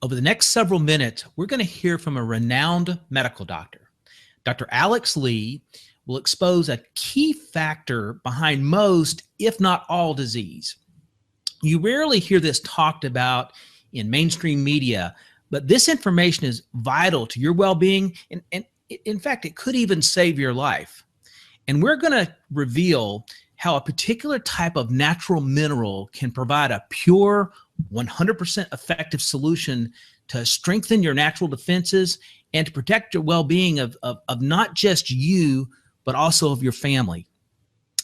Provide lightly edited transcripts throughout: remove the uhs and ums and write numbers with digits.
Over the next several minutes, we're going to hear from a renowned medical doctor. Dr. Alex Lee will expose a key factor behind most, if not all, disease. You rarely hear this talked about in mainstream media, but this information is vital to your well-being, and in fact, it could even save your life. And we're going to reveal how a particular type of natural mineral can provide a pure, 100% effective solution to strengthen your natural defenses and to protect your well-being of not just you, but also of your family.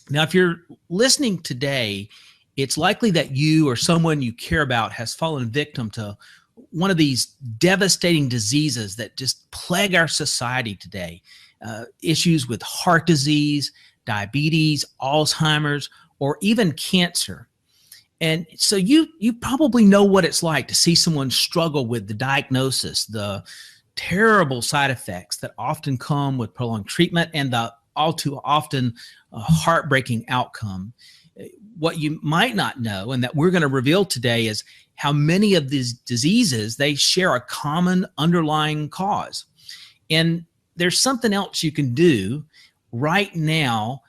Now, if you're listening today, it's likely that you or someone you care about has fallen victim to one of these devastating diseases that just plague our society today. Issues with heart disease, diabetes, Alzheimer's, or even cancer. And so you probably know what it's like to see someone struggle with the diagnosis, the terrible side effects that often come with prolonged treatment, and the all too often heartbreaking outcome. What you might not know, and that we're going to reveal today, is how many of these diseases, they share a common underlying cause. And there's something else you can do right now,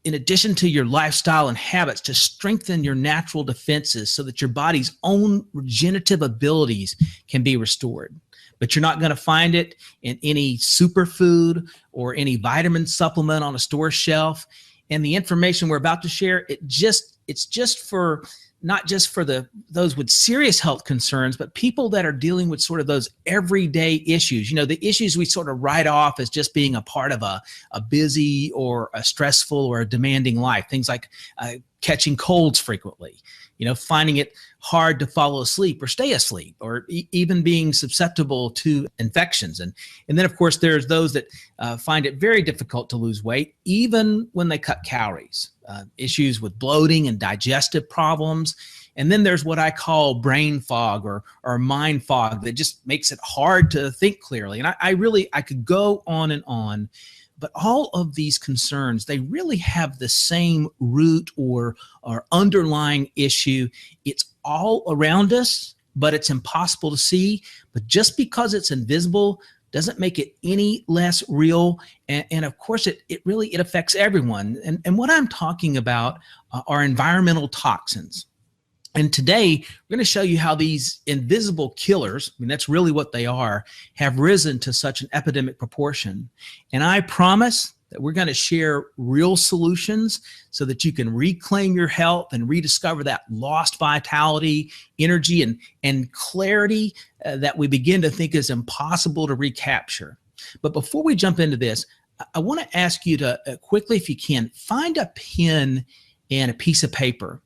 in addition to your lifestyle and habits, to strengthen your natural defenses so that your body's own regenerative abilities can be restored. But you're not going to find it in any superfood or any vitamin supplement on a store shelf. And the information we're about to share, it's just for not just for those with serious health concerns, but people that are dealing with sort of those everyday issues. You know, the issues we sort of write off as just being a part of a busy or a stressful or a demanding life. Things like catching colds frequently, you know, finding it hard to fall asleep or stay asleep, or even being susceptible to infections. And then, of course, there's those that find it very difficult to lose weight, even when they cut calories. Issues with bloating and digestive problems. And then there's what I call brain fog or mind fog that just makes it hard to think clearly. And I could go on and on, but all of these concerns, they really have the same root or underlying issue. It's all around us, but it's impossible to see. But just because it's invisible doesn't make it any less real. And of course, it affects everyone. And what I'm talking about are environmental toxins. And today, we're going to show you how these invisible killers, I mean, that's really what they are, have risen to such an epidemic proportion. And I promise that we're going to share real solutions so that you can reclaim your health and rediscover that lost vitality, energy, and clarity that we begin to think is impossible to recapture. But before we jump into this, I want to ask you to quickly, if you can, find a pen and a piece of paper.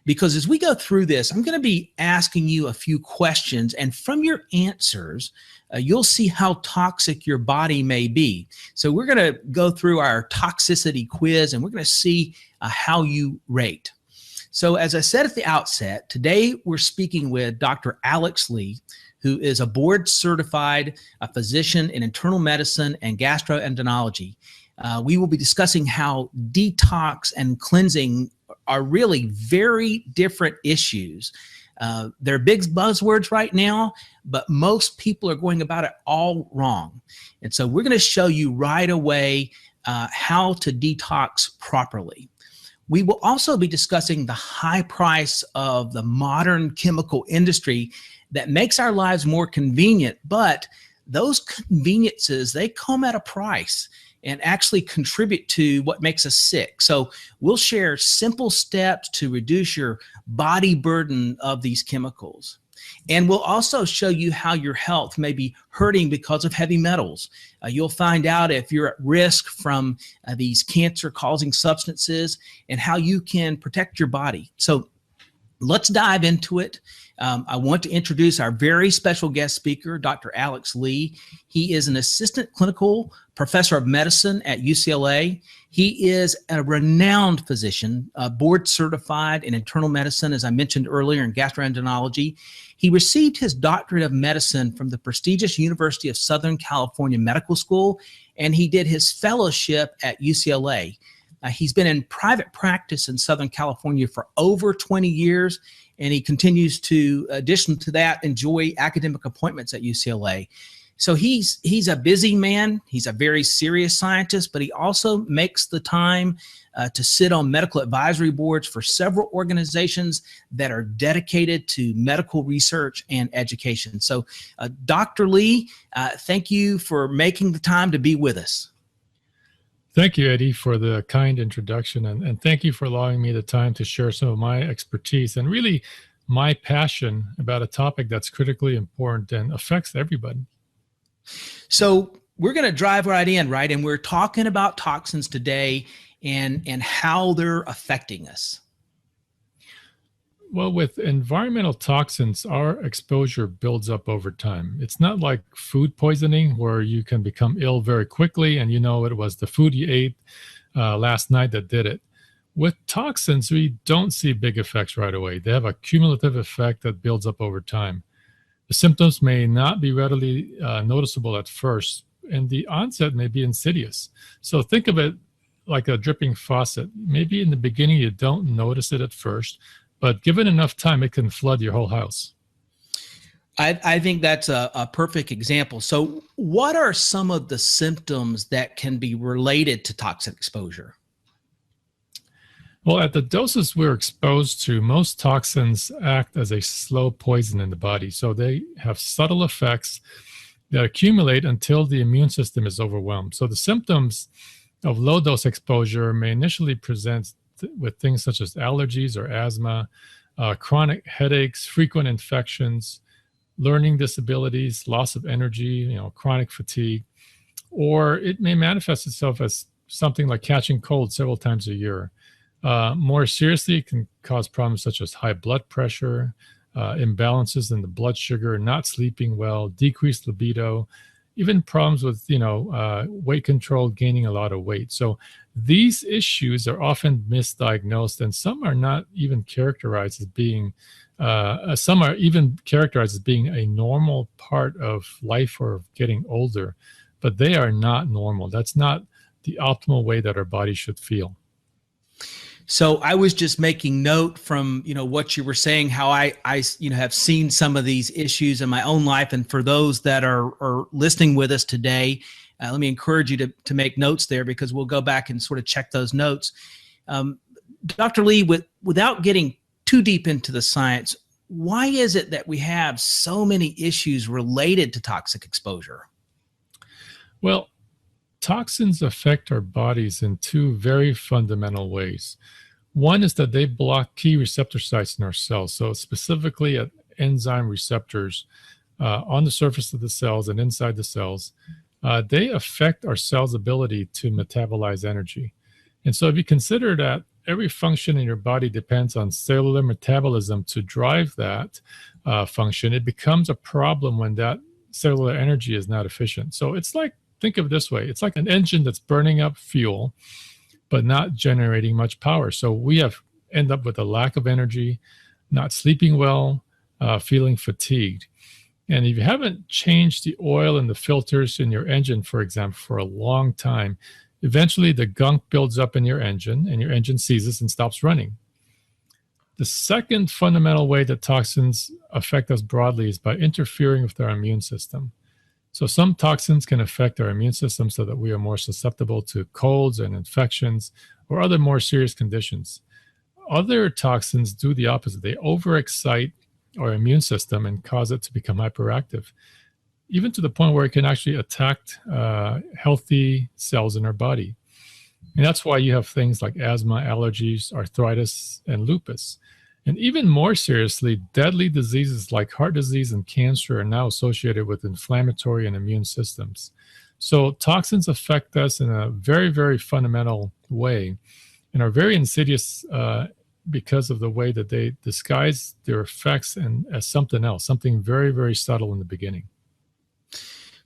Because as we go through this, I'm going to be asking you a few questions, and from your answers, you'll see how toxic your body may be. So we're going to go through our toxicity quiz, and we're going to see how you rate. So as I said at the outset, today we're speaking with Dr. Alex Lee, who is a board-certified physician in internal medicine and gastroenterology. We will be discussing how detox and cleansing are really very different issues. They're big buzzwords right now, but most people are going about it all wrong. And so we're going to show you right away how to detox properly. We will also be discussing the high price of the modern chemical industry that makes our lives more convenient, but those conveniences, they come at a price and actually contribute to what makes us sick. So we'll share simple steps to reduce your body burden of these chemicals. And we'll also show you how your health may be hurting because of heavy metals. You'll find out if you're at risk from these cancer-causing substances and how you can protect your body. So let's dive into it. I want to introduce our very special guest speaker, Dr. Alex Lee. He is an assistant clinical professor of medicine at UCLA. He is a renowned physician, board certified in internal medicine, as I mentioned earlier, in gastroenterology. He received his doctorate of medicine from the prestigious University of Southern California Medical School, and he did his fellowship at UCLA. He's been in private practice in Southern California for over 20 years, and he continues to, addition to that, enjoy academic appointments at UCLA. So he's a busy man. He's a very serious scientist, but he also makes the time to sit on medical advisory boards for several organizations that are dedicated to medical research and education. So Dr. Lee, thank you for making the time to be with us. Thank you, Eddie, for the kind introduction, and thank you for allowing me the time to share some of my expertise and really my passion about a topic that's critically important and affects everybody. So we're going to drive right in, right? And we're talking about toxins today and how they're affecting us. Well, with environmental toxins, our exposure builds up over time. It's not like food poisoning where you can become ill very quickly and you know it was the food you ate last night that did it. With toxins, we don't see big effects right away. They have a cumulative effect that builds up over time. The symptoms may not be readily noticeable at first, and the onset may be insidious. So think of it like a dripping faucet. Maybe in the beginning you don't notice it at first, but given enough time, it can flood your whole house. I think that's a perfect example. So what are some of the symptoms that can be related to toxic exposure? Well, at the doses we're exposed to, most toxins act as a slow poison in the body. So they have subtle effects that accumulate until the immune system is overwhelmed. So the symptoms of low-dose exposure may initially present with things such as allergies or asthma, chronic headaches, frequent infections, learning disabilities, loss of energy, chronic fatigue, or it may manifest itself as something like catching cold several times a year. More seriously, it can cause problems such as high blood pressure, imbalances in the blood sugar, not sleeping well, decreased libido, even problems with, weight control, gaining a lot of weight. So these issues are often misdiagnosed, and some are not even characterized as being, a normal part of life or of getting older, but they are not normal. That's not the optimal way that our body should feel. So I was just making note from, what you were saying, how I have seen some of these issues in my own life. And for those that are listening with us today, let me encourage you to make notes there, because we'll go back and sort of check those notes. Dr. Lee, without getting too deep into the science, why is it that we have so many issues related to toxic exposure? Well, toxins affect our bodies in two very fundamental ways. One is that they block key receptor sites in our cells. So specifically at enzyme receptors on the surface of the cells and inside the cells, they affect our cells' ability to metabolize energy. And so if you consider that every function in your body depends on cellular metabolism to drive that function, it becomes a problem when that cellular energy is not efficient. So it's like, think of it this way. It's like an engine that's burning up fuel, but not generating much power. So we end up with a lack of energy, not sleeping well, feeling fatigued. And if you haven't changed the oil and the filters in your engine, for example, for a long time, eventually the gunk builds up in your engine and your engine seizes and stops running. The second fundamental way that toxins affect us broadly is by interfering with our immune system. So some toxins can affect our immune system so that we are more susceptible to colds and infections or other more serious conditions. Other toxins do the opposite. They overexcite our immune system and cause it to become hyperactive, even to the point where it can actually attack healthy cells in our body. And that's why you have things like asthma, allergies, arthritis, and lupus. And even more seriously, deadly diseases like heart disease and cancer are now associated with inflammatory and immune systems. So toxins affect us in a very, very fundamental way and are very insidious because of the way that they disguise their effects as something else, something very, very subtle in the beginning.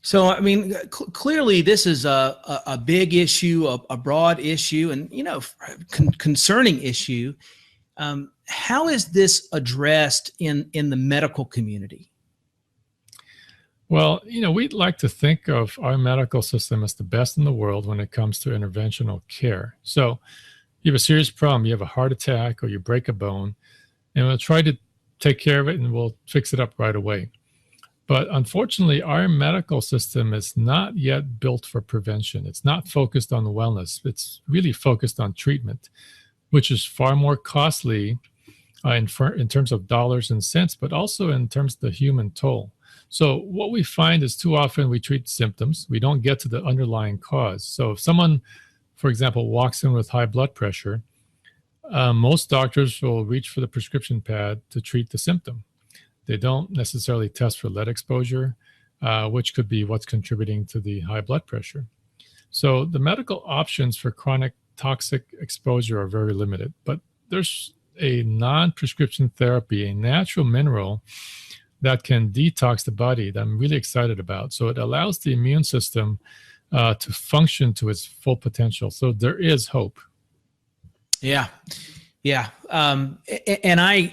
So, I mean, clearly this is a big issue, a broad issue, and, concerning issue. How is this addressed in the medical community? Well, we'd like to think of our medical system as the best in the world when it comes to interventional care. So you have a serious problem, you have a heart attack or you break a bone, and we'll try to take care of it and we'll fix it up right away. But unfortunately, our medical system is not yet built for prevention. It's not focused on wellness. It's really focused on treatment, which is far more costly in terms of dollars and cents, but also in terms of the human toll. So what we find is too often we treat symptoms. We don't get to the underlying cause. So if someone, for example, walks in with high blood pressure, most doctors will reach for the prescription pad to treat the symptom. They don't necessarily test for lead exposure, which could be what's contributing to the high blood pressure. So the medical options for chronic toxic exposure are very limited, but there's a non-prescription therapy, a natural mineral that can detox the body that I'm really excited about. So it allows the immune system to function to its full potential. So there is hope. Yeah. Yeah. And I,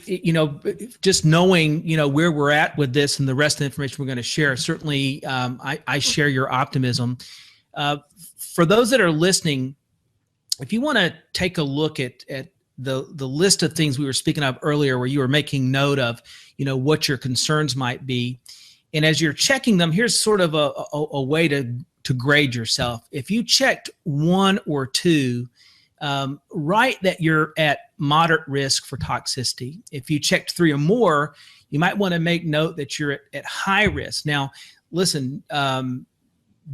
just knowing, where we're at with this and the rest of the information we're going to share, certainly I share your optimism. For those that are listening, if you want to take a look at the list of things we were speaking of earlier, where you were making note of, what your concerns might be. And as you're checking them, here's sort of a way to grade yourself. If you checked one or two, write that you're at moderate risk for toxicity. If you checked three or more, you might want to make note that you're at high risk. Now, listen,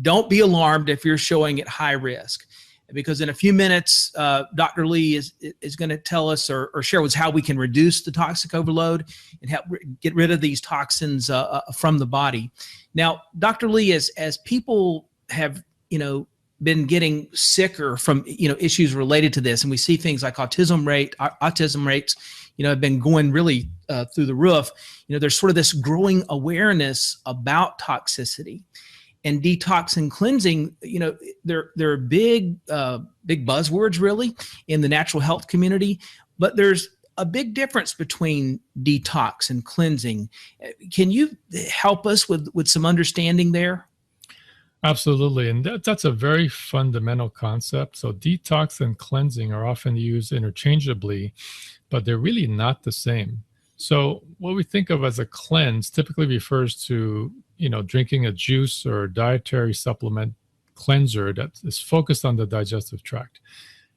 don't be alarmed if you're showing at high risk, because in a few minutes, Dr. Lee is going to tell us or share with us how we can reduce the toxic overload and help get rid of these toxins from the body. Now, Dr. Lee, as people have, been getting sicker from, issues related to this, and we see things like autism rates, have been going really through the roof. There's sort of this growing awareness about toxicity. And detox and cleansing, they're big buzzwords really in the natural health community, but there's a big difference between detox and cleansing. Can you help us with some understanding there? Absolutely. And that's a very fundamental concept. So detox and cleansing are often used interchangeably, but they're really not the same. So what we think of as a cleanse typically refers to, drinking a juice or dietary supplement cleanser that is focused on the digestive tract.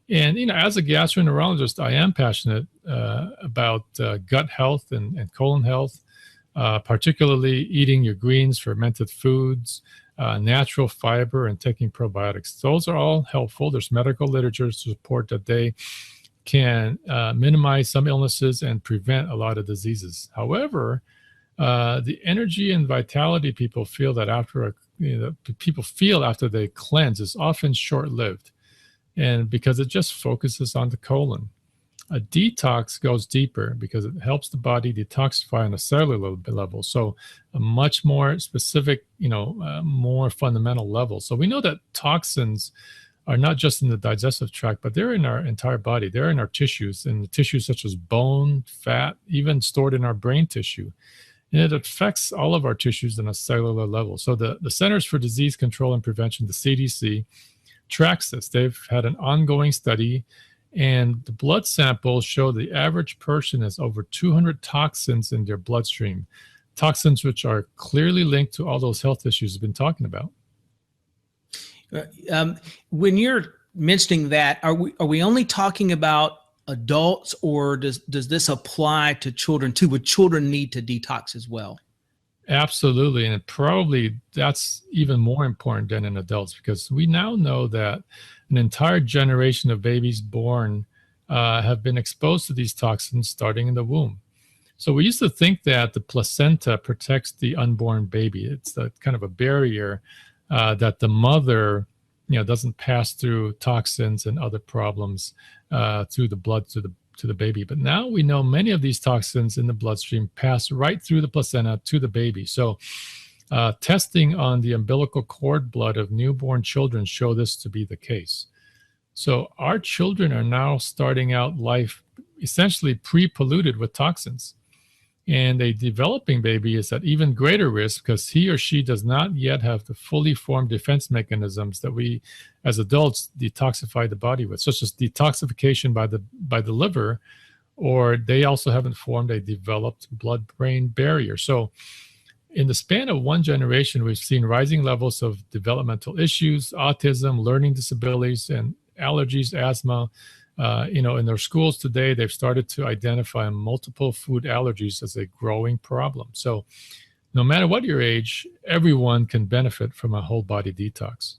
And, as a gastroenterologist, I am passionate about gut health and colon health, particularly eating your greens, fermented foods, natural fiber, and taking probiotics. Those are all helpful. There's medical literature to support that they can minimize some illnesses and prevent a lot of diseases. However, the energy and vitality people feel that after they cleanse is often short-lived, and because it just focuses on the colon. A detox goes deeper because it helps the body detoxify on a cellular level. So a much more specific, more fundamental level. So we know that toxins are not just in the digestive tract, but they're in our entire body. They're in our tissues, in the tissues such as bone, fat, even stored in our brain tissue. And it affects all of our tissues on a cellular level. So the Centers for Disease Control and Prevention, the CDC, tracks this. They've had an ongoing study, and the blood samples show the average person has over 200 toxins in their bloodstream, toxins which are clearly linked to all those health issues we've been talking about. When you're mentioning that, are we only talking about adults, or does this apply to children too? Would children need to detox as well? Absolutely. And probably that's even more important than in adults, because we now know that an entire generation of babies born have been exposed to these toxins starting in the womb. So we used to think that the placenta protects the unborn baby. It's kind of a barrier that the mother, doesn't pass through toxins and other problems through the blood to the baby. But now we know many of these toxins in the bloodstream pass right through the placenta to the baby. So testing on the umbilical cord blood of newborn children show this to be the case. So our children are now starting out life essentially pre-polluted with toxins. And a developing baby is at even greater risk because he or she does not yet have the fully formed defense mechanisms that we as adults detoxify the body with, such as detoxification by the liver, or they also haven't formed a developed blood-brain barrier. So in the span of one generation, we've seen rising levels of developmental issues, autism, learning disabilities, and allergies, asthma. In their schools today, they've started to identify multiple food allergies as a growing problem. So no matter what your age, everyone can benefit from a whole body detox.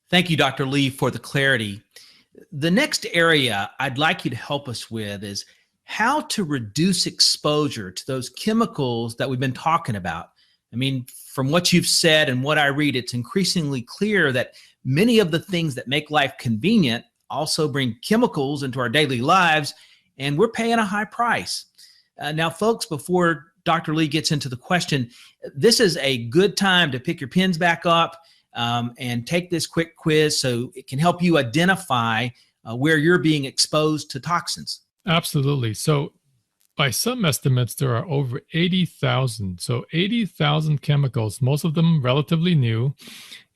Thank you, Dr. Lee, for the clarity. The next area I'd like you to help us with is how to reduce exposure to those chemicals that we've been talking about. I mean, from what you've said and what I read, it's increasingly clear that many of the things that make life convenient also bring chemicals into our daily lives, and we're paying a high price. Now, folks, before Dr. Lee gets into the question, this is a good time to pick your pens back up and take this quick quiz so it can help you identify where you're being exposed to toxins. Absolutely. So by some estimates, there are over 80,000. So 80,000 chemicals, most of them relatively new,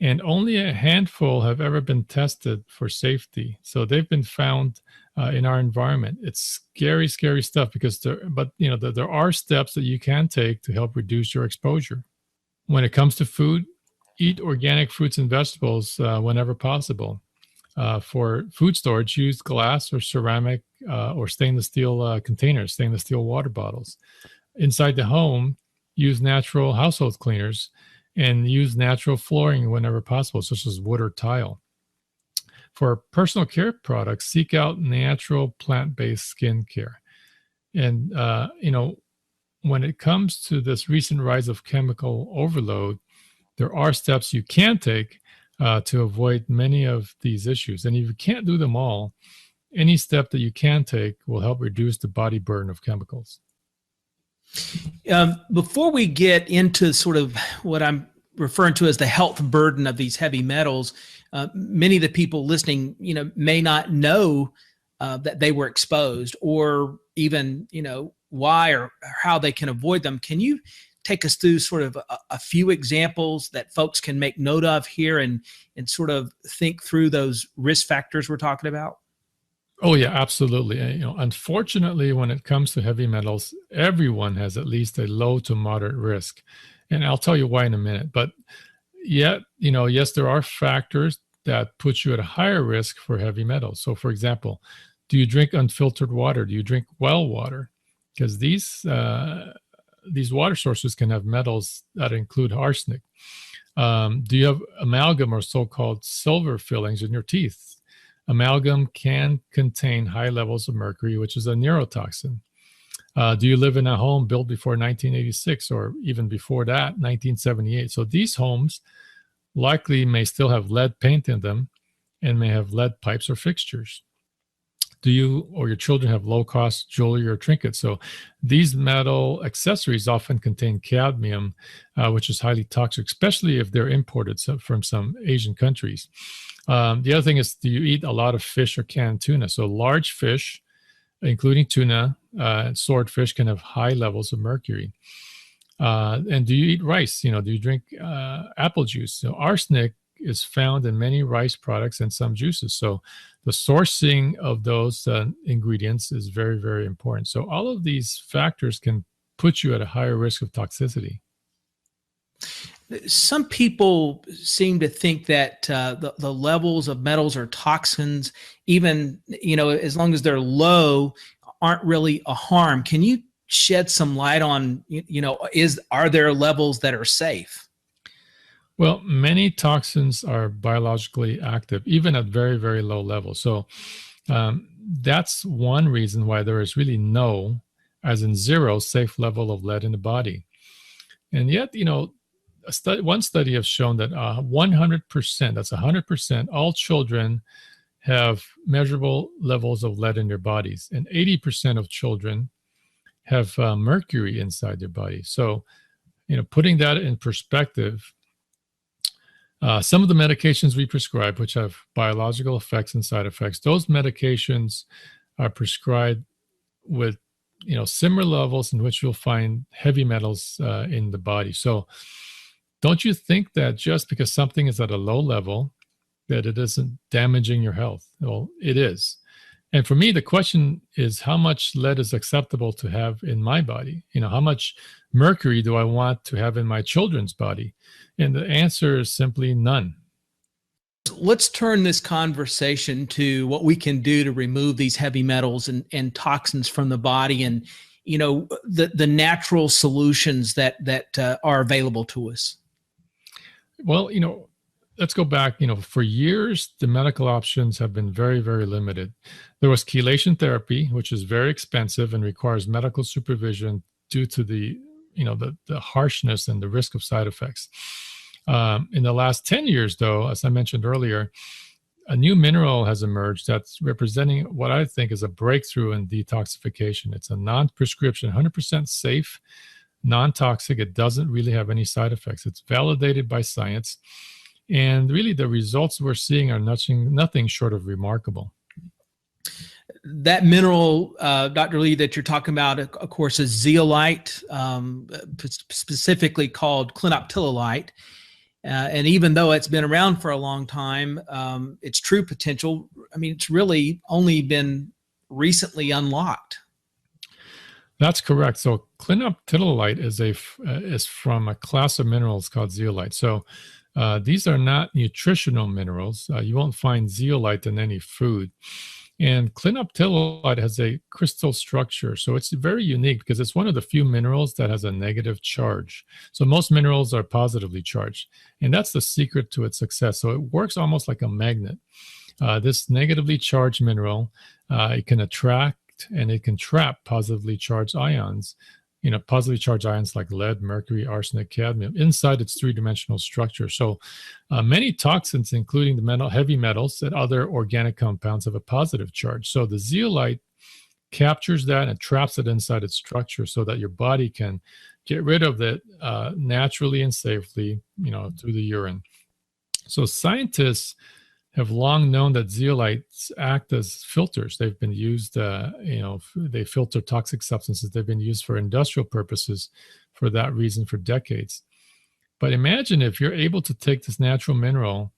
and only a handful have ever been tested for safety. So they've been found in our environment. It's scary, scary stuff because there are steps that you can take to help reduce your exposure. When it comes to food, eat organic fruits and vegetables whenever possible. For food storage, use glass or ceramic or stainless steel containers, stainless steel water bottles. Inside the home, use natural household cleaners and use natural flooring whenever possible, such as wood or tile. For personal care products, seek out natural plant-based skincare. And, when it comes to this recent rise of chemical overload, there are steps you can take to avoid many of these issues. And if you can't do them all, any step that you can take will help reduce the body burden of chemicals. Before we get into sort of what I'm referring to as the health burden of these heavy metals, many of the people listening, may not know that they were exposed, or even, why or how they can avoid them. Can you take us through sort of a few examples that folks can make note of here and sort of think through those risk factors we're talking about? Oh, yeah, absolutely. Unfortunately, when it comes to heavy metals, everyone has at least a low to moderate risk. And I'll tell you why in a minute. But yet, yes, there are factors that put you at a higher risk for heavy metals. So, for example, do you drink unfiltered water? Do you drink well water? Because these water sources can have metals that include arsenic. Do you have amalgam or so-called silver fillings in your teeth? Amalgam can contain high levels of mercury, which is a neurotoxin. Do you live in a home built before 1986 or even before that, 1978? So these homes likely may still have lead paint in them and may have lead pipes or fixtures. Do you or your children have low-cost jewelry or trinkets? So these metal accessories often contain cadmium, which is highly toxic, especially if they're imported from some Asian countries. The other thing is, do you eat a lot of fish or canned tuna? So large fish, including tuna and swordfish, can have high levels of mercury. And do you eat rice? Do you drink apple juice? So arsenic is found in many rice products and some juices. So the sourcing of those ingredients is very, very important. So all of these factors can put you at a higher risk of toxicity. Some people seem to think that the levels of metals or toxins, even, as long as they're low, aren't really a harm. Can you shed some light on, are there levels that are safe? Well, many toxins are biologically active, even at very, very low levels. So that's one reason why there is really no, as in zero, safe level of lead in the body. And yet, one study has shown that 100%, that's 100%, all children have measurable levels of lead in their bodies, and 80% of children have mercury inside their body. So, putting that in perspective, some of the medications we prescribe, which have biological effects and side effects, those medications are prescribed with similar levels in which you'll find heavy metals in the body. So don't you think that just because something is at a low level, that it isn't damaging your health? Well, it is. And for me, the question is, how much lead is acceptable to have in my body? How much mercury do I want to have in my children's body? And the answer is simply none. Let's turn this conversation to what we can do to remove these heavy metals and toxins from the body, and the natural solutions that are available to us. Well, let's go back. For years, the medical options have been very, very limited. There was chelation therapy, which is very expensive and requires medical supervision due to the harshness and the risk of side effects. In the last 10 years, though, as I mentioned earlier, a new mineral has emerged that's representing what I think is a breakthrough in detoxification. It's a non-prescription, 100% safe, non-toxic. It doesn't really have any side effects. It's validated by science. And really, the results we're seeing are nothing short of remarkable. That mineral, Dr. Lee, that you're talking about, of course, is zeolite, specifically called clinoptilolite. And even though it's been around for a long time, its true potential, it's really only been recently unlocked. That's correct. So clinoptilolite is from a class of minerals called zeolite. So these are not nutritional minerals. You won't find zeolite in any food. And clinoptilolite has a crystal structure. So it's very unique because it's one of the few minerals that has a negative charge. So most minerals are positively charged. And that's the secret to its success. So it works almost like a magnet. This negatively charged mineral, it can attract and it can trap positively charged ions. Positively charged ions like lead, mercury, arsenic, cadmium inside its three-dimensional structure. So many toxins, including the heavy metals and other organic compounds, have a positive charge. So the zeolite captures that and traps it inside its structure so that your body can get rid of it naturally and safely, through the urine. So scientists have long known that zeolites act as filters. They've been used, they filter toxic substances. They've been used for industrial purposes for that reason for decades. But imagine if you're able to take this natural mineral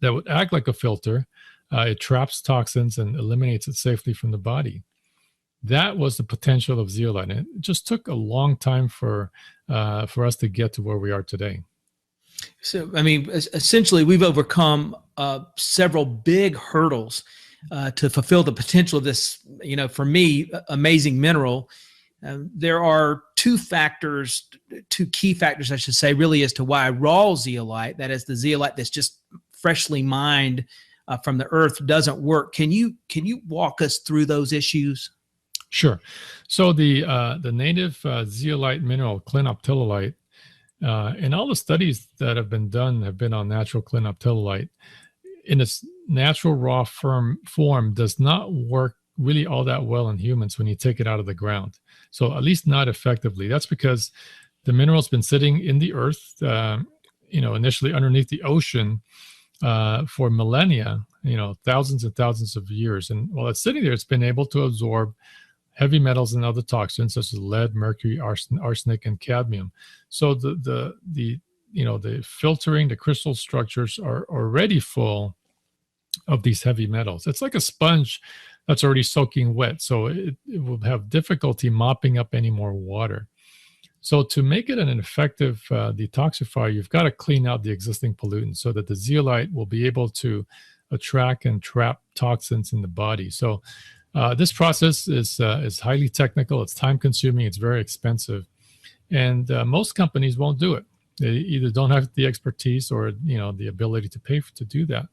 that would act like a filter, it traps toxins and eliminates it safely from the body. That was the potential of zeolite. And it just took a long time for us to get to where we are today. So, essentially, we've overcome several big hurdles to fulfill the potential of this, for me, amazing mineral. There are two key factors, I should say, really, as to why raw zeolite, that is the zeolite that's just freshly mined from the earth, doesn't work. Can you walk us through those issues? Sure. So the native zeolite mineral, clinoptilolite, and all the studies that have been done have been on natural clinoptilolite. In its natural raw form does not work really all that well in humans when you take it out of the ground. So at least not effectively. That's because the mineral's been sitting in the earth, initially underneath the ocean for millennia, thousands and thousands of years. And while it's sitting there, it's been able to absorb heavy metals and other toxins such as lead, mercury, arsenic, and cadmium. So the filtering, the crystal structures are already full of these heavy metals. It's like a sponge that's already soaking wet, so it will have difficulty mopping up any more water. So to make it an effective detoxifier, you've got to clean out the existing pollutants so that the zeolite will be able to attract and trap toxins in the body. So this process is highly technical. It's time-consuming. It's very expensive, and most companies won't do it. They either don't have the expertise or the ability to pay to do that.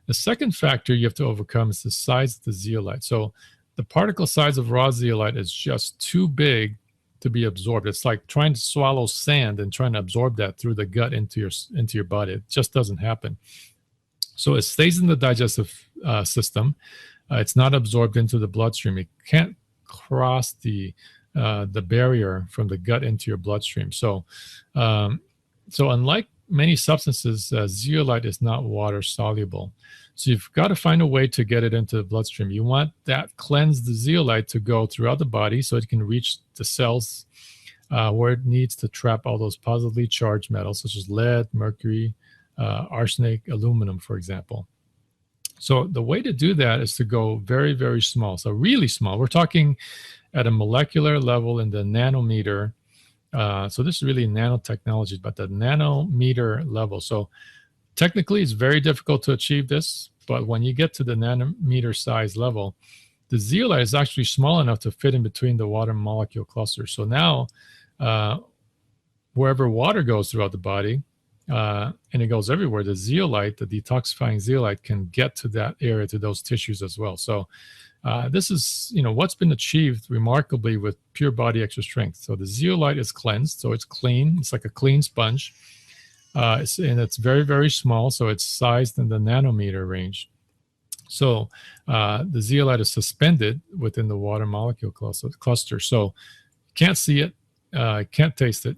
The second factor you have to overcome is the size of the zeolite. So the particle size of raw zeolite is just too big to be absorbed. It's like trying to swallow sand and trying to absorb that through the gut into your body. It just doesn't happen. So it stays in the digestive system. It's not absorbed into the bloodstream. It can't cross the barrier from the gut into your bloodstream. So unlike many substances, zeolite is not water soluble. So you've got to find a way to get it into the bloodstream. You want that cleansed zeolite to go throughout the body so it can reach the cells where it needs to trap all those positively charged metals, such as lead, mercury, arsenic, aluminum, for example. So the way to do that is to go very, very small. So really small. We're talking at a molecular level in the nanometer. So this is really nanotechnology, but the nanometer level. So technically, it's very difficult to achieve this, but when you get to the nanometer size level, the zeolite is actually small enough to fit in between the water molecule clusters. So now, wherever water goes throughout the body, and it goes everywhere, the zeolite, the detoxifying zeolite, can get to that area, to those tissues as well. So this is, what's been achieved remarkably with Pure Body Extra Strength. So the zeolite is cleansed, so it's clean. It's like a clean sponge. And it's very, very small, so it's sized in the nanometer range. So the zeolite is suspended within the water molecule cluster. So you can't see it, can't taste it.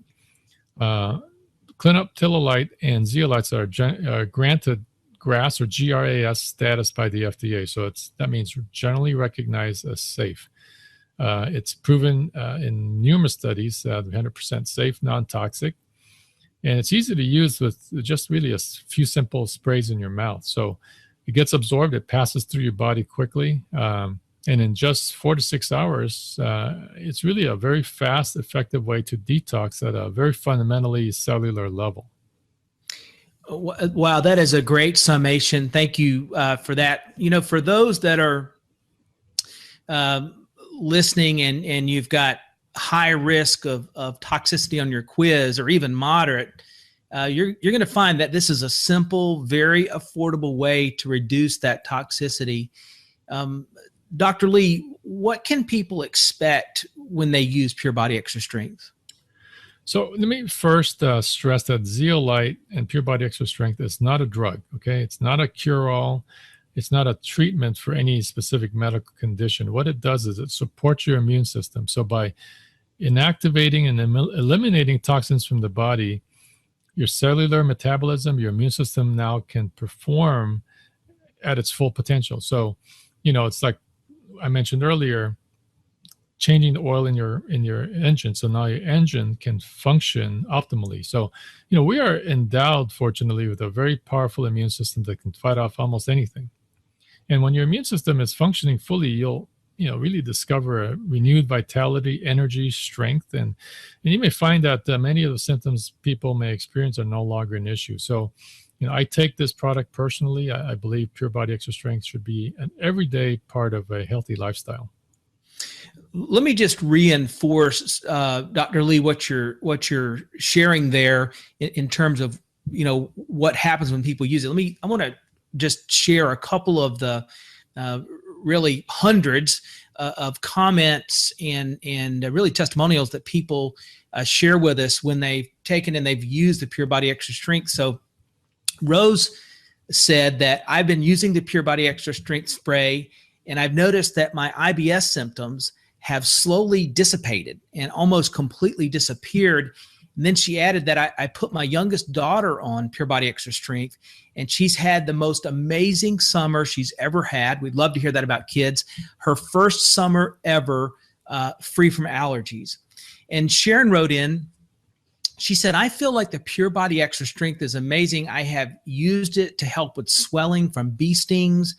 Clinoptilolite and zeolites are granted GRAS or GRAS status by the FDA. So that means generally recognized as safe. It's proven in numerous studies 100% safe, non-toxic. And it's easy to use with just really a few simple sprays in your mouth. So it gets absorbed, it passes through your body quickly. And in just 4 to 6 hours, it's really a very fast, effective way to detox at a very fundamentally cellular level. Wow, that is a great summation. Thank you for that. For those that are listening and you've got high risk of toxicity on your quiz, or even moderate, you're going to find that this is a simple, very affordable way to reduce that toxicity. Dr. Lee, what can people expect when they use Pure Body Extra Strength? So let me first stress that zeolite and Pure Body Extra Strength is not a drug, okay? It's not a cure-all. It's not a treatment for any specific medical condition. What it does is it supports your immune system. So by inactivating and eliminating toxins from the body, your cellular metabolism, your immune system now can perform at its full potential. So, it's like I mentioned earlier, changing the oil in your engine. So now your engine can function optimally. So, we are endowed, fortunately, with a very powerful immune system that can fight off almost anything. And when your immune system is functioning fully, you'll really discover a renewed vitality, energy, strength. And you may find that many of the symptoms people may experience are no longer an issue. So, I take this product personally. I believe Pure Body Extra Strength should be an everyday part of a healthy lifestyle. Let me just reinforce, Dr. Lee, what you're sharing there in terms of, what happens when people use it. I want to just share a couple of the really hundreds of comments and really testimonials that people share with us when they've taken and they've used the Pure Body Extra Strength. So Rose said that I've been using the Pure Body Extra Strength spray, and I've noticed that my IBS symptoms have slowly dissipated and almost completely disappeared. And then she added that I put my youngest daughter on Pure Body Extra Strength, and she's had the most amazing summer she's ever had. We'd love to hear that about kids. Her first summer ever free from allergies. And Sharon wrote in, she said, I feel like the Pure Body Extra Strength is amazing. I have used it to help with swelling from bee stings,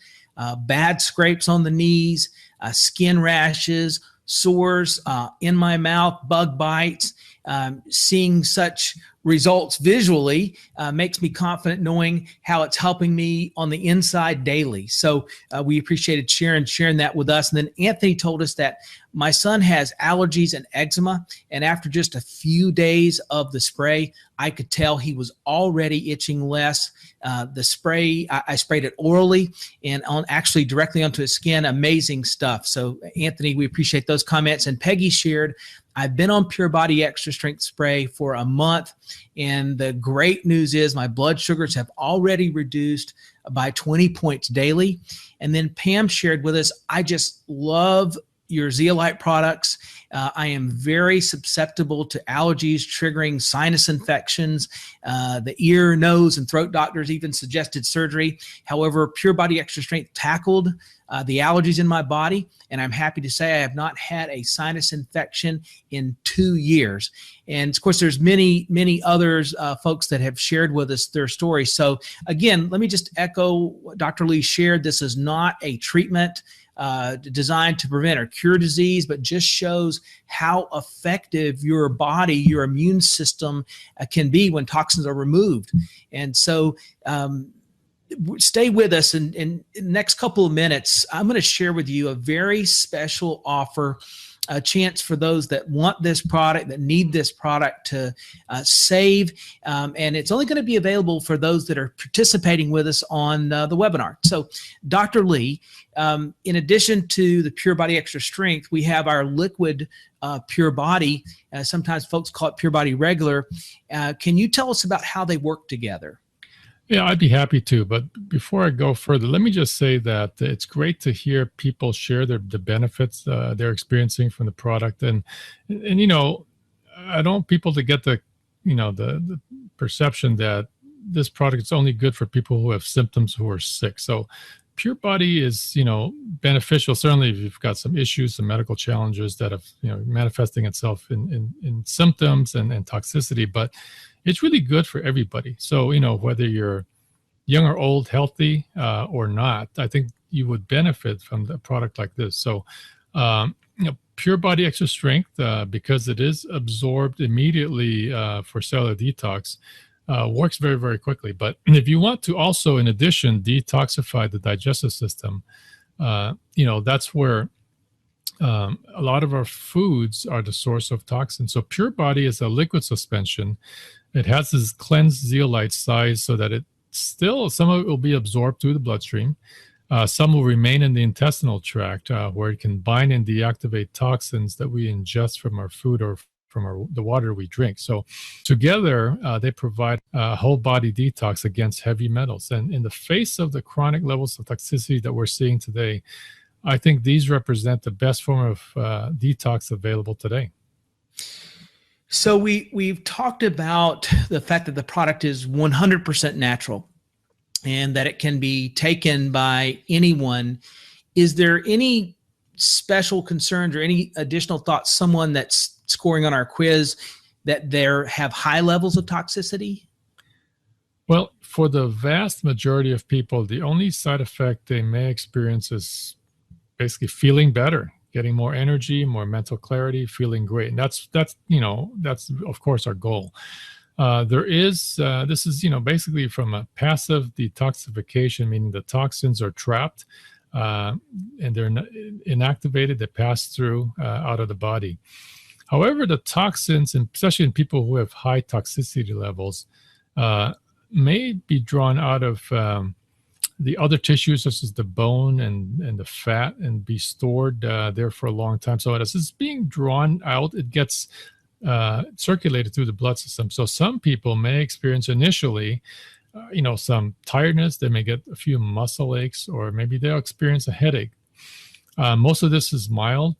bad scrapes on the knees, skin rashes, sores in my mouth, bug bites. Seeing such results visually makes me confident knowing how it's helping me on the inside daily. So we appreciated Sharon sharing that with us. And then Anthony told us that my son has allergies and eczema, and after just a few days of the spray, I could tell he was already itching less. The spray, I sprayed it orally and actually directly onto his skin. Amazing stuff. So Anthony, we appreciate those comments. And Peggy shared, I've been on Pure Body Extra Strength spray for a month, and the great news is my blood sugars have already reduced by 20 points daily. And then Pam shared with us, I just love your zeolite products. I am very susceptible to allergies triggering sinus infections. The ear, nose, and throat doctors even suggested surgery. However, Pure Body Extra Strength tackled the allergies in my body, and I'm happy to say I have not had a sinus infection in 2 years. And of course, there's many others, folks that have shared with us their stories. So again, let me just echo what Dr. Lee shared. This is not a treatment designed to prevent or cure disease, but just shows how effective your body, your immune system can be when toxins are removed. And so stay with us. And in the next couple of minutes, I'm going to share with you a very special offer, a chance for those that want this product, that need this product to save. And it's only going to be available for those that are participating with us on the webinar. So Dr. Lee, in addition to the Pure Body Extra Strength, we have our liquid Pure Body. Sometimes folks call it Pure Body Regular. Can you tell us about how they work together? Yeah, I'd be happy to. But before I go further, let me just say that it's great to hear people share the benefits they're experiencing from the product. And you know, I don't want people to get the perception that this product is only good for people who have symptoms who are sick. So Pure Body is, beneficial. Certainly if you've got some issues, some medical challenges that have, manifesting itself in symptoms and toxicity, but it's really good for everybody. So, whether you're young or old, healthy or not, I think you would benefit from a product like this. So, Pure Body Extra Strength, because it is absorbed immediately for cellular detox, works very, very quickly. But if you want to also, in addition, detoxify the digestive system, that's where a lot of our foods are the source of toxins. So Pure Body is a liquid suspension. It has this cleansed zeolite size so that some of it will be absorbed through the bloodstream. Some will remain in the intestinal tract where it can bind and deactivate toxins that we ingest from our food or from the water we drink. So together, they provide a whole body detox against heavy metals. And in the face of the chronic levels of toxicity that we're seeing today, I think these represent the best form of detox available today. So we've talked about the fact that the product is 100% natural and that it can be taken by anyone. Is there any special concerns or any additional thoughts, someone that's scoring on our quiz, that they have high levels of toxicity? Well, for the vast majority of people, the only side effect they may experience is basically feeling better, getting more energy, more mental clarity, feeling great. And that's of course our goal. This is basically from a passive detoxification, meaning the toxins are trapped and they're inactivated, they pass through out of the body. However, the toxins, and especially in people who have high toxicity levels, may be drawn out of the other tissues, such as the bone and the fat, and be stored there for a long time. So as it's being drawn out, it gets circulated through the blood system. So some people may experience initially, some tiredness. They may get a few muscle aches, or maybe they'll experience a headache. Most of this is mild.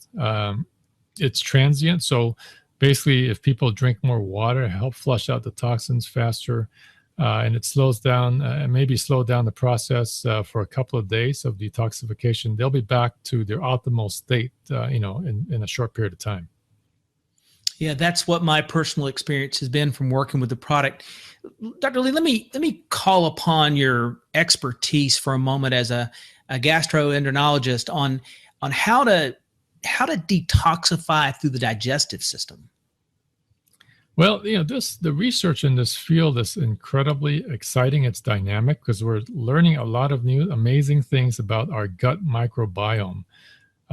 It's transient. So basically, if people drink more water, help flush out the toxins faster, and it slows down, maybe slow down the process for a couple of days of detoxification, they'll be back to their optimal state, in a short period of time. Yeah, that's what my personal experience has been from working with the product. Dr. Lee, let me call upon your expertise for a moment as a gastroenterologist on how to detoxify through the digestive system. Well, the research in this field is incredibly exciting. It's dynamic because we're learning a lot of new, amazing things about our gut microbiome,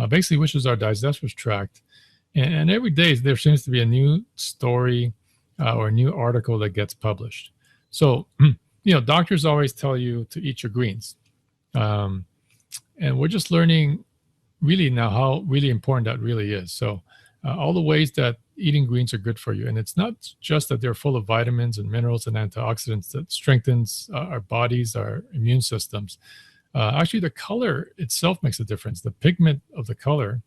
basically, which is our digestive tract. And every day there seems to be a new story or a new article that gets published. So, doctors always tell you to eat your greens. And we're just learning really now how really important that really is. So all the ways that eating greens are good for you. And it's not just that they're full of vitamins and minerals and antioxidants that strengthens our bodies, our immune systems. Actually, the color itself makes a difference. The pigment of the color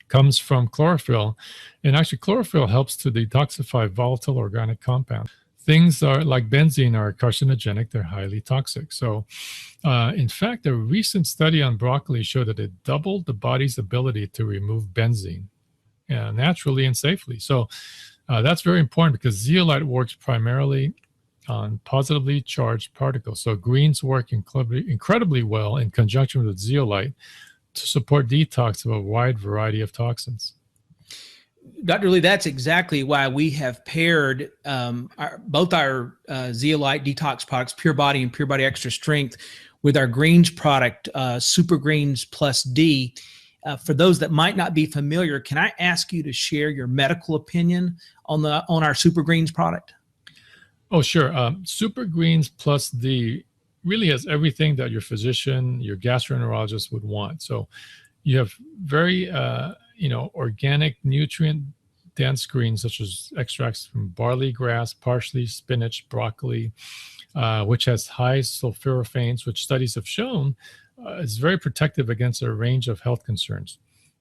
comes from chlorophyll. And actually, chlorophyll helps to detoxify volatile organic compounds. Things are like benzene are carcinogenic, they're highly toxic. So, in fact, a recent study on broccoli showed that it doubled the body's ability to remove benzene naturally and safely. So, that's very important because zeolite works primarily on positively charged particles. So, greens work incredibly well in conjunction with zeolite to support detox of a wide variety of toxins. Dr. Lee, that's exactly why we have paired both our zeolite detox products, Pure Body and Pure Body Extra Strength, with our greens product, Super Greens Plus D. For those that might not be familiar, can I ask you to share your medical opinion on our Super Greens product? Oh, sure. Super Greens Plus D really has everything that your physician, your gastroenterologist would want. So you have very organic, nutrient-dense greens, such as extracts from barley grass, parsley, spinach, broccoli, which has high sulforaphanes, which studies have shown is very protective against a range of health concerns.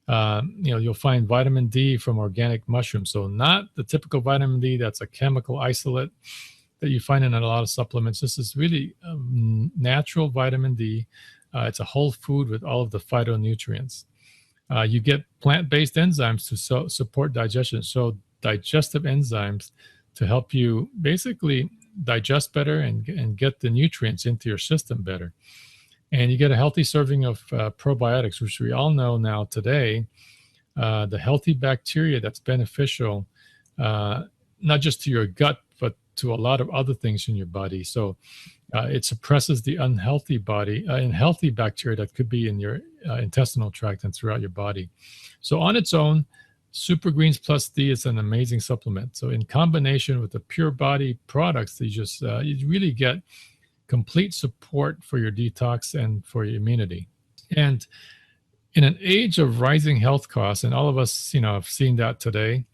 You'll find vitamin D from organic mushrooms, so not the typical vitamin D that's a chemical isolate that you find in a lot of supplements. This is really natural vitamin D. It's a whole food with all of the phytonutrients. You get plant-based enzymes to support digestion. So digestive enzymes to help you basically digest better and get the nutrients into your system better. And you get a healthy serving of probiotics, which we all know now today, the healthy bacteria that's beneficial, not just to your gut, but to a lot of other things in your body. So it suppresses the unhealthy healthy bacteria that could be in your intestinal tract and throughout your body. So on its own, Super Greens Plus D is an amazing supplement. So in combination with the Pure Body products, you really get complete support for your detox and for your immunity. And in an age of rising health costs, and all of us, have seen that today,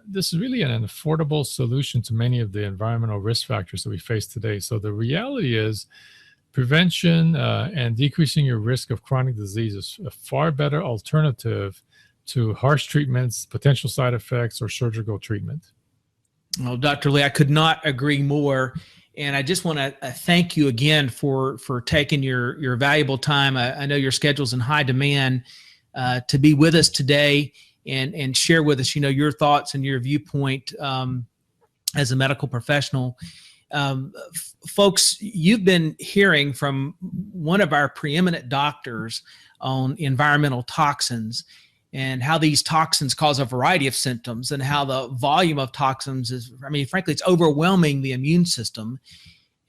this is really an affordable solution to many of the environmental risk factors that we face today. So the reality is prevention and decreasing your risk of chronic disease is a far better alternative to harsh treatments, potential side effects, or surgical treatment. Well, Dr. Lee, I could not agree more. And I just want to thank you again for taking your valuable time. I know your schedule's in high demand to be with us today and share with us, your thoughts and your viewpoint as a medical professional. Folks, you've been hearing from one of our preeminent doctors on environmental toxins and how these toxins cause a variety of symptoms and how the volume of toxins is, frankly, it's overwhelming the immune system,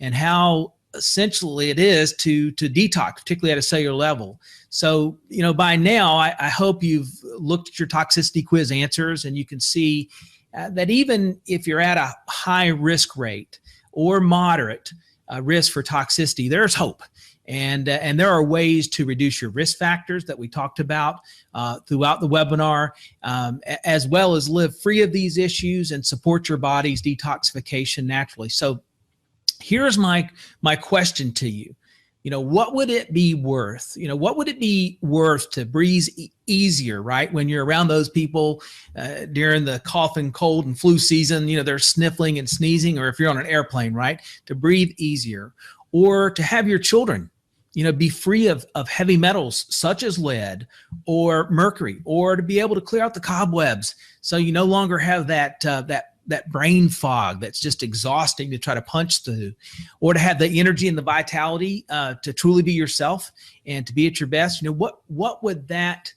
and how essentially it is to detox, particularly at a cellular level. So, by now, I hope you've looked at your toxicity quiz answers, and you can see that even if you're at a high risk rate or moderate risk for toxicity, there's hope. And there are ways to reduce your risk factors that we talked about throughout the webinar, as well as live free of these issues and support your body's detoxification naturally. So here's my question to you. What would it be worth? What would it be worth to breathe easier, right? When you're around those people during the cough and cold and flu season, they're sniffling and sneezing, or if you're on an airplane, right? To breathe easier, or to have your children, be free of heavy metals such as lead or mercury, or to be able to clear out the cobwebs so you no longer have that brain fog that's just exhausting to try to punch through, or to have the energy and the vitality to truly be yourself and to be at your best. What would that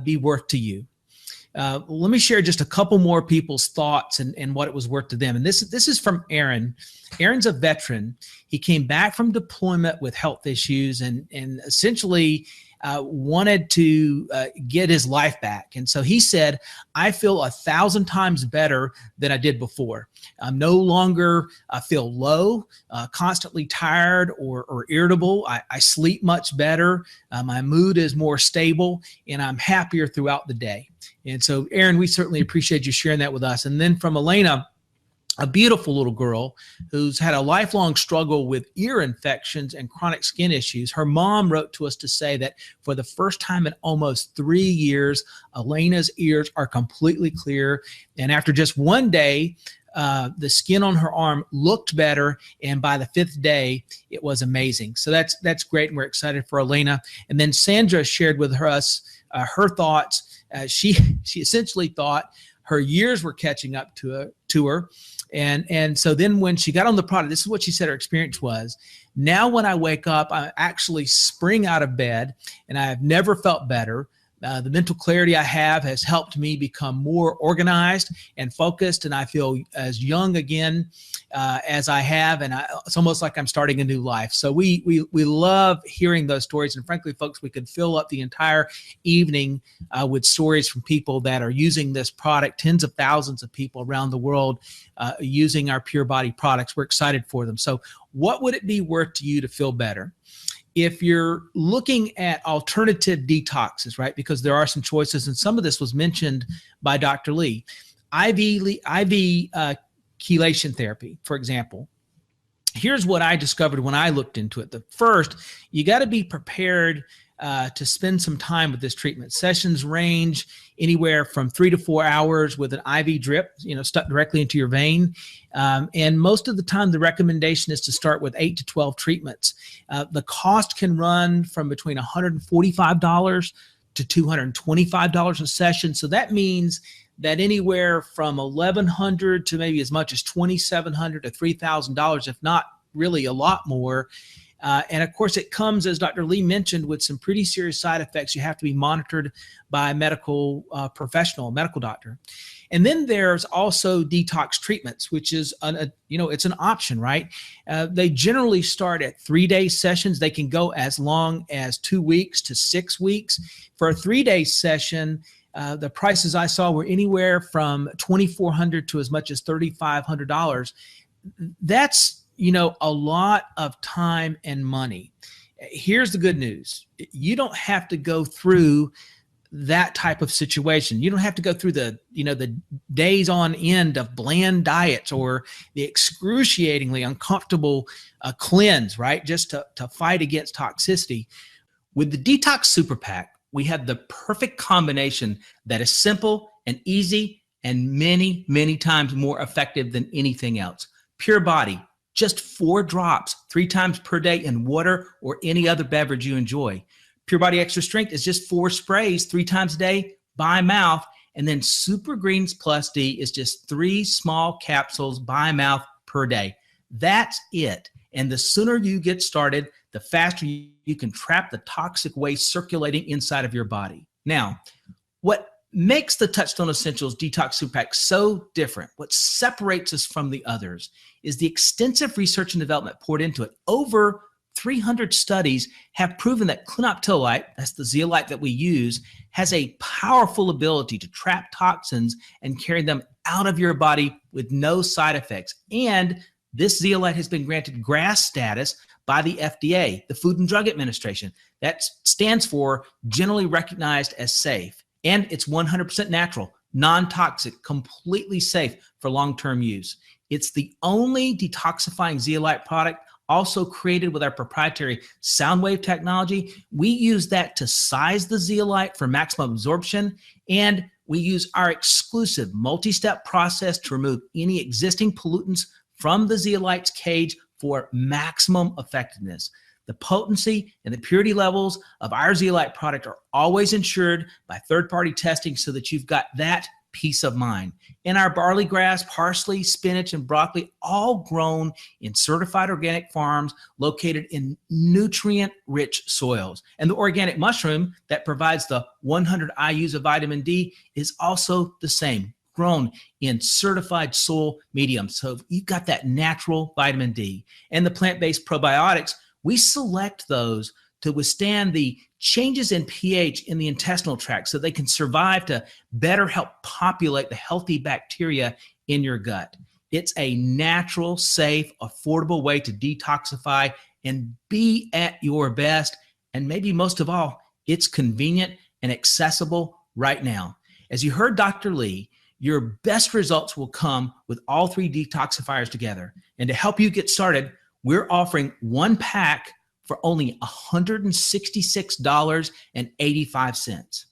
be worth to you? Let me share just a couple more people's thoughts and what it was worth to them. And this is from Aaron. Aaron's a veteran. He came back from deployment with health issues and essentially wanted to get his life back. And so he said, I feel 1,000 times better than I did before. I'm no longer feel low, constantly tired or irritable. I sleep much better. My mood is more stable, and I'm happier throughout the day. And so, Aaron, we certainly appreciate you sharing that with us. And then from Elena, a beautiful little girl who's had a lifelong struggle with ear infections and chronic skin issues. Her mom wrote to us to say that for the first time in almost 3 years, Elena's ears are completely clear. And after just one day, the skin on her arm looked better, and by the 5th day, it was amazing. So that's great, and we're excited for Elena. And then Sandra shared with us her thoughts. She essentially thought her years were catching up to her. And so then when she got on the product, this is what she said her experience was. Now when I wake up, I actually spring out of bed, and I have never felt better. The mental clarity I have has helped me become more organized and focused, and I feel as young again as I have, and it's almost like I'm starting a new life. So we love hearing those stories, and frankly, folks, we could fill up the entire evening with stories from people that are using this product. Tens of thousands of people around the world using our Pure Body products. We're excited for them. So what would it be worth to you to feel better? If you're looking at alternative detoxes, right, because there are some choices, and some of this was mentioned by Dr. Lee, IV chelation therapy, for example. Here's what I discovered when I looked into it. The first, you got to be prepared to spend some time with this treatment. Sessions range anywhere from 3 to 4 hours with an IV drip, stuck directly into your vein. And most of the time, the recommendation is to start with 8 to 12 treatments. The cost can run from between $145 to $225 a session. So that means that anywhere from $1,100 to maybe as much as $2,700 to $3,000, if not really a lot more. And of course, it comes, as Dr. Lee mentioned, with some pretty serious side effects. You have to be monitored by a medical professional, a medical doctor. And then there's also detox treatments, which is, it's an option, right? They generally start at 3-day sessions. They can go as long as 2 weeks to 6 weeks. For a 3-day session, the prices I saw were anywhere from $2,400 to as much as $3,500. That's a lot of time and money. Here's the good news. You don't have to go through that type of situation. You don't have to go through the days on end of bland diets or the excruciatingly uncomfortable cleanse, right? Just to fight against toxicity. With the Detox Super Pack, we have the perfect combination that is simple and easy and many, many times more effective than anything else. Pure Body. Just 4 drops 3 times per day in water or any other beverage you enjoy. Pure Body Extra Strength is just 4 sprays 3 times a day by mouth. And then Super Greens Plus D is just 3 small capsules by mouth per day. That's it. And the sooner you get started, the faster you can trap the toxic waste circulating inside of your body. Now, what makes the Touchstone Essentials Detox Super Pack so different, what separates us from the others, is the extensive research and development poured into it. Over 300 studies have proven that clinoptilolite, that's the zeolite that we use, has a powerful ability to trap toxins and carry them out of your body with no side effects. And this zeolite has been granted GRAS status by the FDA, the Food and Drug Administration. That stands for Generally Recognized as Safe. And it's 100% natural, non-toxic, completely safe for long-term use. It's the only detoxifying zeolite product also created with our proprietary sound wave technology. We use that to size the zeolite for maximum absorption, and we use our exclusive multi-step process to remove any existing pollutants from the zeolite's cage for maximum effectiveness. The potency and the purity levels of our zeolite product are always ensured by third-party testing so that you've got that peace of mind. And our barley grass, parsley, spinach, and broccoli, all grown in certified organic farms located in nutrient-rich soils. And the organic mushroom that provides the 100 IUs of vitamin D is also the same, grown in certified soil mediums. So you've got that natural vitamin D. And the plant-based probiotics, we select those to withstand the changes in pH in the intestinal tract so they can survive to better help populate the healthy bacteria in your gut. It's a natural, safe, affordable way to detoxify and be at your best. And maybe most of all, it's convenient and accessible right now. As you heard Dr. Lee, Your best results will come with all 3 detoxifiers together. And to help you get started, we're offering 1 pack for only $166.85.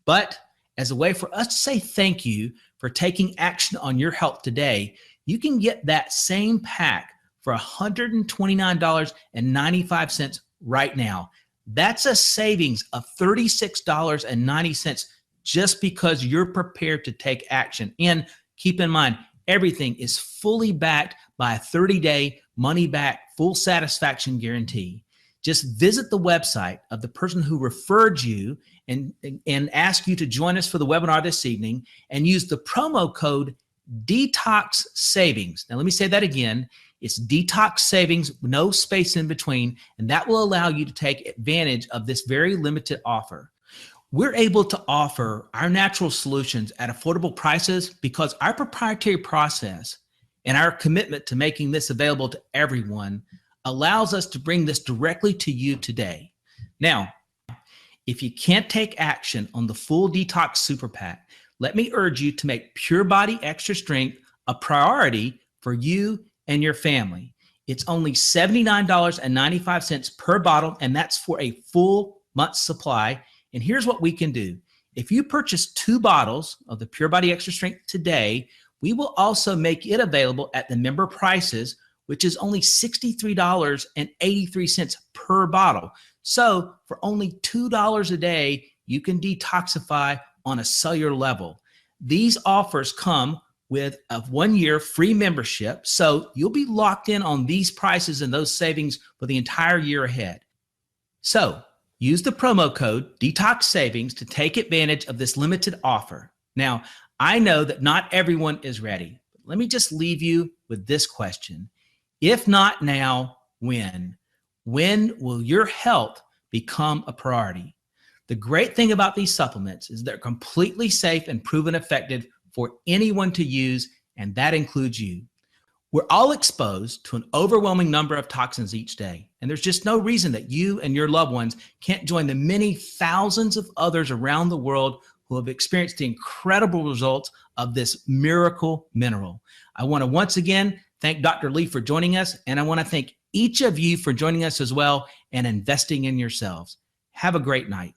But as a way for us to say thank you for taking action on your health today, you can get that same pack for $129.95 right now. That's a savings of $36.90 just because you're prepared to take action. And keep in mind, everything is fully backed by a 30-day money-back full satisfaction guarantee. Just visit the website of the person who referred you and ask you to join us for the webinar this evening and use the promo code Detox Savings. Now, let me say that again. It's Detox Savings, no space in between, and that will allow you to take advantage of this very limited offer. We're able to offer our natural solutions at affordable prices because our proprietary process and our commitment to making this available to everyone allows us to bring this directly to you today. Now, if you can't take action on the full Detox Super Pack, let me urge you to make Pure Body Extra Strength a priority for you and your family. It's only $79.95 per bottle, and that's for a full month's supply. And here's what we can do. If you purchase 2 bottles of the Pure Body Extra Strength today, we will also make it available at the member prices, which is only $63.83 per bottle. So for only $2 a day, you can detoxify on a cellular level. These offers come with a 1-year free membership, so you'll be locked in on these prices and those savings for the entire year ahead. So use the promo code Detox Savings to take advantage of this limited offer. Now, I know that not everyone is ready. But let me just leave you with this question. If not now, when? When will your health become a priority? The great thing about these supplements is they're completely safe and proven effective for anyone to use, and that includes you. We're all exposed to an overwhelming number of toxins each day, and there's just no reason that you and your loved ones can't join the many thousands of others around the world who have experienced the incredible results of this miracle mineral. I want to once again thank Dr. Lee for joining us, and I want to thank each of you for joining us as well and investing in yourselves. Have a great night.